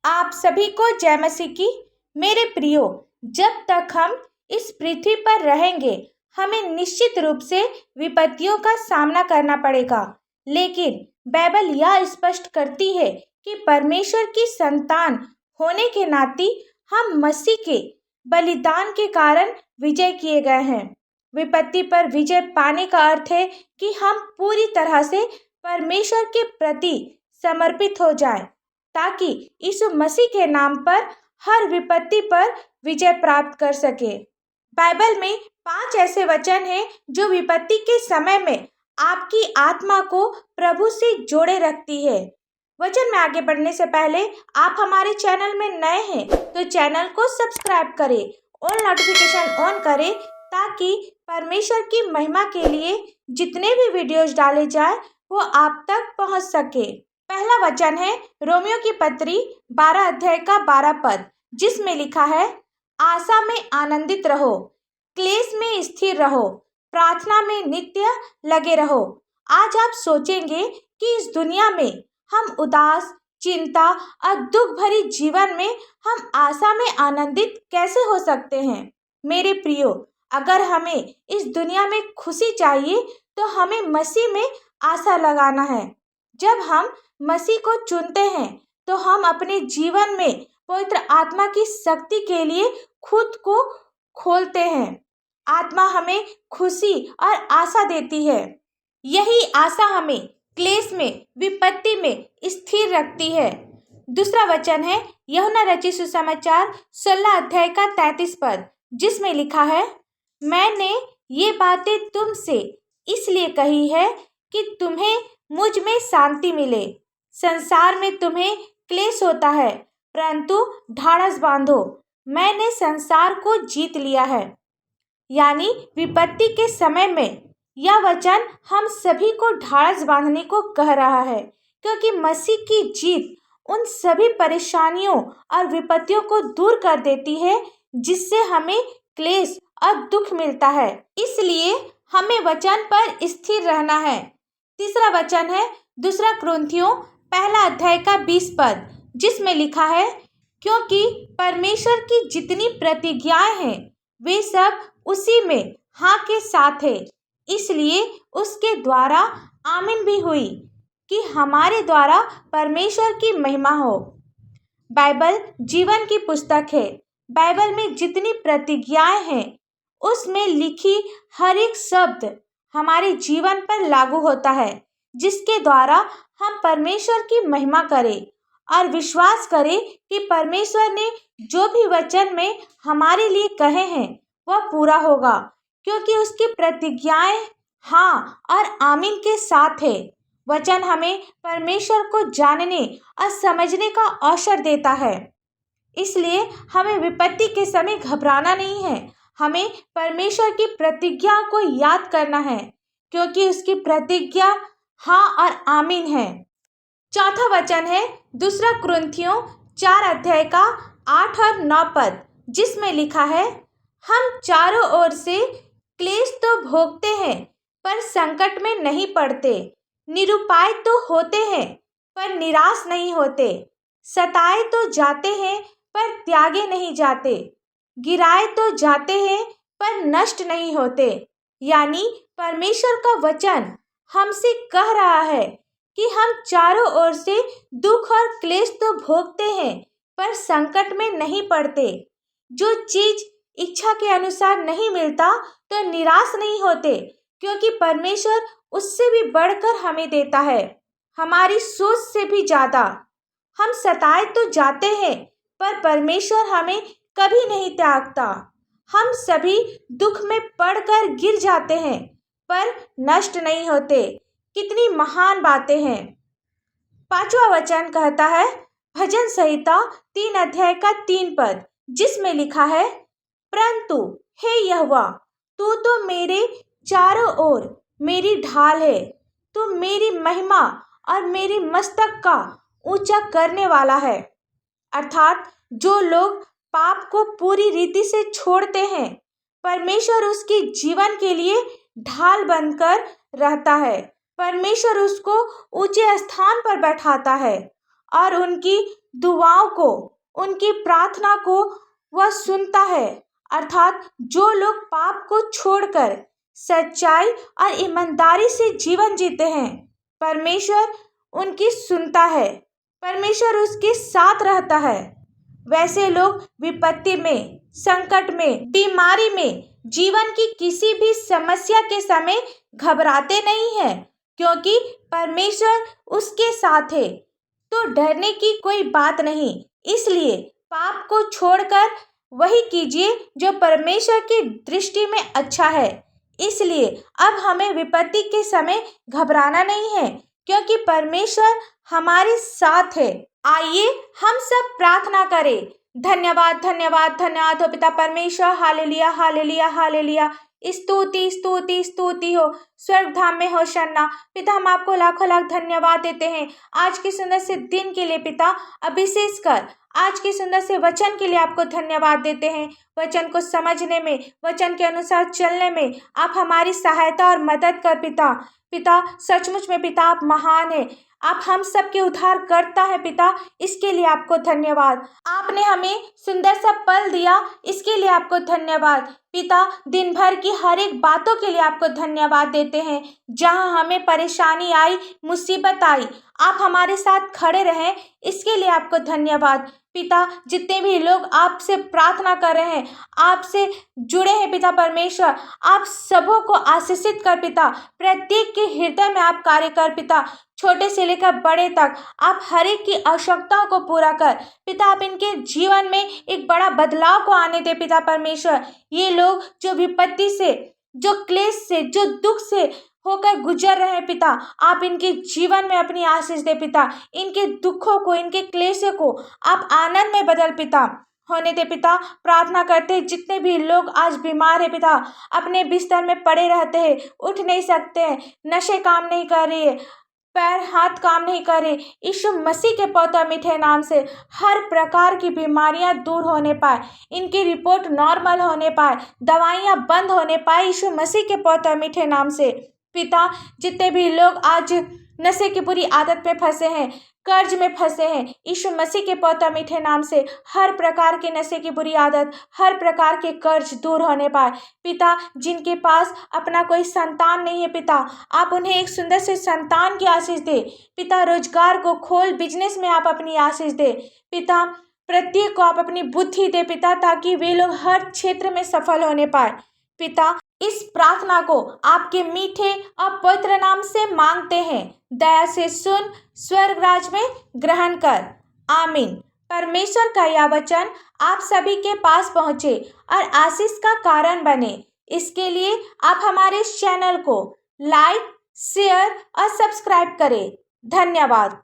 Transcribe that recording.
आप सभी को जय मसीह की। मेरे प्रियो, जब तक हम इस पृथ्वी पर रहेंगे हमें निश्चित रूप से विपत्तियों का सामना करना पड़ेगा। लेकिन बाइबल यह स्पष्ट करती है कि परमेश्वर की संतान होने के नाते हम मसीह के बलिदान के कारण विजय किए गए हैं। विपत्ति पर विजय पाने का अर्थ है कि हम पूरी तरह से परमेश्वर के प्रति समर्पित हो जाएं, ताकि यीशु मसीह के नाम पर हर विपत्ति पर विजय प्राप्त कर सके। बाइबल में 5 ऐसे वचन हैं जो विपत्ति के समय में आपकी आत्मा को प्रभु से जोड़े रखती है। वचन में आगे बढ़ने से पहले आप हमारे चैनल में नए हैं तो चैनल को सब्सक्राइब करें और नोटिफिकेशन ऑन करें, ताकि परमेश्वर की महिमा के लिए जितने भी वीडियोज डाले जाए वो आप तक पहुंच सके। पहला वचन है रोमियो की पत्री 12 अध्याय का 12 पद, जिसमें लिखा है, आशा में आनंदित रहो, क्लेश में स्थिर रहो, प्रार्थना में नित्य लगे रहो। आज आप सोचेंगे कि इस दुनिया में हम उदास, चिंता और दुख भरी जीवन में हम आशा में आनंदित कैसे हो सकते हैं। मेरे प्रियो, अगर हमें इस दुनिया में खुशी चाहिए तो हमें मसीह में आशा लगाना है। जब हम मसीह को चुनते हैं तो हम अपने जीवन में पवित्र आत्मा की शक्ति के लिए खुद को खोलते हैं। आत्मा हमें खुशी और आशा देती है। यही आशा हमें क्लेश में, विपत्ति में स्थिर रखती है। दूसरा वचन है यूहन्ना रचित सुसमाचार 16 अध्याय का 33 पद, जिसमें लिखा है, मैंने ये बातें तुमसे इसलिए कही है कि तुम्हें मुझ में शांति मिले। संसार में तुम्हें क्लेश होता है, परंतु ढाढ़स बांधो, मैंने संसार को जीत लिया है। यानी विपत्ति के समय में यह वचन हम सभी को ढाढ़स बांधने को कह रहा है, क्योंकि मसीह की जीत उन सभी परेशानियों और विपत्तियों को दूर कर देती है जिससे हमें क्लेश और दुख मिलता है। इसलिए हमें वचन पर स्थिर रहना है। तीसरा वचन है दूसरा कुरिन्थियों 1 अध्याय का 20 पद, जिसमें लिखा है, क्योंकि परमेश्वर की जितनी प्रतिज्ञाएं हैं वे सब उसी में हाँ के साथ है, इसलिए उसके द्वारा आमीन भी हुई कि हमारे द्वारा परमेश्वर की महिमा हो। बाइबल जीवन की पुस्तक है। बाइबल में जितनी प्रतिज्ञाएं हैं उसमें लिखी हर एक शब्द हमारे जीवन पर लागू होता है, जिसके द्वारा हम परमेश्वर की महिमा करें और विश्वास करें कि परमेश्वर ने जो भी वचन में हमारे लिए कहे हैं वह पूरा होगा, क्योंकि उसकी प्रतिज्ञाएं हाँ और आमीन के साथ है। वचन हमें परमेश्वर को जानने और समझने का अवसर देता है। इसलिए हमें विपत्ति के समय घबराना नहीं है। हमें परमेश्वर की प्रतिज्ञा को याद करना है, क्योंकि उसकी प्रतिज्ञा हाँ और आमीन है। चौथा वचन है दूसरा कुरिन्थियों 4 अध्याय का 8 और 9 पद, जिसमें लिखा है, हम चारों ओर से क्लेश तो भोगते हैं पर संकट में नहीं पड़ते, निरुपाय तो होते हैं पर निराश नहीं होते, सताए तो जाते हैं पर त्यागे नहीं जाते, गिराए तो जाते हैं पर नष्ट नहीं होते। यानी परमेश्वर का वचन हमसे कह रहा है कि हम चारों ओर से दुख और क्लेश तो भोगते हैं पर संकट में नहीं पड़ते। जो चीज इच्छा के अनुसार नहीं मिलता तो निराश नहीं होते, क्योंकि परमेश्वर उससे भी बढ़कर हमें देता है, हमारी सोच से भी ज्यादा। हम सताए तो जाते हैं पर परमेश्वर हमें कभी नहीं त्यागता। हम सभी दुख में पड़कर गिर जाते हैं पर नष्ट नहीं होते। कितनी महान बातें हैं। 5वां वचन कहता है भजन संहिता 3 अध्याय का 3 पद, जिसमें लिखा है, परंतु हे यहोवा, तू तो मेरे चारों ओर मेरी ढाल है, तू मेरी महिमा और मेरी मस्तक का ऊंचा करने वाला है। अर्थात जो लोग पाप को पूरी रीति से छोड़ते हैं, परमेश्वर उसके जीवन के लिए ढाल बनकर रहता है। परमेश्वर उसको ऊंचे स्थान पर बैठाता है और उनकी दुआओं को, उनकी प्रार्थना को वह सुनता है। अर्थात जो लोग पाप को छोड़कर सच्चाई और ईमानदारी से जीवन जीते हैं, परमेश्वर उनकी सुनता है, परमेश्वर उसके साथ रहता है। वैसे लोग विपत्ति में, संकट में, बीमारी में, जीवन की किसी भी समस्या के समय घबराते नहीं हैं, क्योंकि परमेश्वर उसके साथ है। तो डरने की कोई बात नहीं। इसलिए पाप को छोड़कर वही कीजिए जो परमेश्वर की दृष्टि में अच्छा है। इसलिए अब हमें विपत्ति के समय घबराना नहीं है, क्योंकि परमेश्वर हमारे साथ है। आइए हम सब प्रार्थना करें। धन्यवाद धन्यवाद धन्यवाद हो पिता परमेश्वर। Hallelujah hallelujah hallelujah. स्तुति स्तुति स्तुति हो स्वर्ग धाम में हो शन्ना। पिता हम आपको लाखों लाख धन्यवाद देते हैं आज के सुंदर से दिन के लिए। पिता अभिषेक कर आज के सुंदर से वचन के लिए आपको धन्यवाद देते हैं। वचन को समझने में, वचन के अनुसार चलने में आप हमारी सहायता और मदद कर पिता। पिता सचमुच में पिता आप महान है, आप हम सबके उद्धार करता है पिता, इसके लिए आपको धन्यवाद। आपने हमें सुंदर सा पल दिया, इसके लिए आपको धन्यवाद। पिता दिन भर की हर एक बातों के लिए आपको धन्यवाद देते हैं। जहां हमें परेशानी आई, मुसीबत आई, आप हमारे साथ खड़े रहें, इसके लिए आपको धन्यवाद। पिता जितने भी लोग आपसे प्रार्थना कर रहे हैं, आपसे जुड़े हैं पिता परमेश्वर, आप सबों को आशीषित कर पिता। प्रत्येक के हृदय में आप कार्य कर पिता, छोटे से लेकर बड़े तक आप हर एक की आवश्यकताओं को पूरा कर पिता। आप इनके जीवन में एक बड़ा बदलाव को आने दे पिता परमेश्वर। ये लोग जो विपत्ति से, जो क्लेश से, जो दुख से होकर गुजर रहे हैं पिता, आप इनके जीवन में अपनी आशीष दे पिता। इनके दुखों को, इनके क्लेशों को आप आनंद में बदल पिता होने दे पिता। प्रार्थना करते हैं जितने भी लोग आज बीमार है पिता, अपने बिस्तर में पड़े रहते हैं, उठ नहीं सकते हैं, नशे काम नहीं कर रही है, पैर हाथ काम नहीं करे, यीशु मसीह के पवित्र मीठे नाम से हर प्रकार की बीमारियां दूर होने पाए, इनकी रिपोर्ट नॉर्मल होने पाए, दवाइयां बंद होने पाए, यीशु मसीह के पवित्र मीठे नाम से। पिता जितने भी लोग आज नशे की बुरी आदत में फंसे हैं, कर्ज में फंसे हैं, यीशु मसीह के पवित्र मीठे नाम से हर प्रकार के नशे की बुरी आदत, हर प्रकार के कर्ज दूर होने पाए। पिता जिनके पास अपना कोई संतान नहीं है पिता, आप उन्हें एक सुंदर से संतान की आशीष दे पिता। रोजगार को खोल, बिजनेस में आप अपनी आशीष दे पिता। प्रत्येक को आप अपनी बुद्धि दे पिता, ताकि वे लोग हर क्षेत्र में सफल होने पाए पिता। इस प्रार्थना को आपके मीठे और पवित्र नाम से मांगते हैं। दया से सुन, स्वर्ग राज में ग्रहण कर। आमीन। परमेश्वर का यह वचन आप सभी के पास पहुंचे और आशीष का कारण बने, इसके लिए आप हमारे इस चैनल को लाइक, शेयर और सब्सक्राइब करें। धन्यवाद।